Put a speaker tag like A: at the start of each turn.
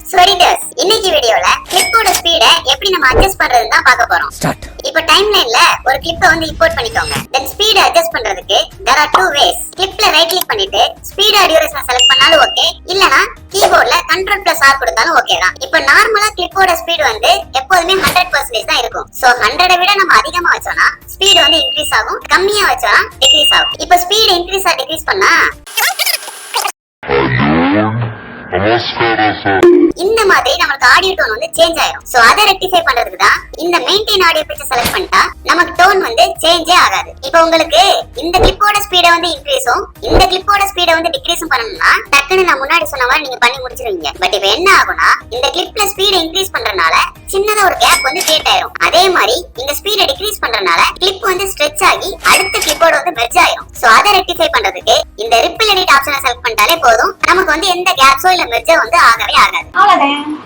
A: ஸ்வரிடர்ஸ் இன்னைக்கு வீடியோல கிளிப்போட ஸ்பீட எப்படி நம்ம அட்ஜஸ்ட் பண்றதுன்னு தான் பார்க்க போறோம். இப்போ டைம்லைன்ல ஒரு கிளிப்பை வந்து இம்போர்ட் பண்ணிக்கோங்க. தென் ஸ்பீட அட்ஜஸ்ட் பண்றதுக்கு there are two ways. கிளிப்ல ரைட் கிளிக் பண்ணிட்டு ஸ்பீட் டியூரேஷன் செலக்ட் பண்ணாலும் ஓகே, இல்லனா கீபோர்ட்ல Ctrl+R கொடுத்தாலும் ஓகே தான். இப்போ நார்மலா கிளிப்போட ஸ்பீட் வந்து எப்போதுமே 100% தான் இருக்கும். சோ 100 விட நம்ம அதிகமா வச்சோம்னா ஸ்பீட் வந்து இன்க்ரீஸ் ஆகும், கம்மியா வச்சோம்னா டிக்ரீஸ் ஆகும். இப்போ ஸ்பீட் இன்க்ரீஸ் ஆ டிக்ரீஸ் பண்ணா இந்த மாதிரி நமக்கு ஆடியோ டோன் வந்து சேஞ்ச் ஆயிடும். சோ அத ரெக்டிஃபை பண்றதுக்கு தான் இந்த மெயின்டைன் ஆடியோ பிட்ச் செலக்ட் பண்ணிட்டா நமக்கு டோன் வந்து சேஞ்சே ஆகாது. இப்போ உங்களுக்கு இந்த கிளிப்போட ஸ்பீட வந்து இன்க்ரீஸும் இந்த கிளிப்போட ஸ்பீட வந்து டிக்ரீஸும் பண்ணனும்னா டக்குன்னு நான் முன்னாடி சொன்ன மாதிரி நீங்க பண்ணி முடிச்சிருவீங்க. பட் இப்போ என்ன ஆகும்னா இந்த கிளிப்ல ஸ்பீட இன்க்ரீஸ் பண்றனால சின்னதா ஒரு கேப் வந்து கிரியேட் ஆயிடும். அதே மாதிரி இந்த ஸ்பீட டிக்ரீஸ் பண்றனால கிளிப் வந்து ஸ்ட்ரெச் ஆகி அடுத்த கிளிப்போட வந்து மெர்ஜ் ஆயிடும். சோ அத ரெக்டிஃபை பண்றதுக்கு இந்த ரிப்பிள் எடிட் ஆப்ஷனை செலக்ட் பண்ணிட்டாலே போதும், நமக்கு வந்து எந்த கேப்ஸோ இல்ல மெர்ஜோ வந்து ஆகவே ஆகாது.
B: அவ்வளவுதான்.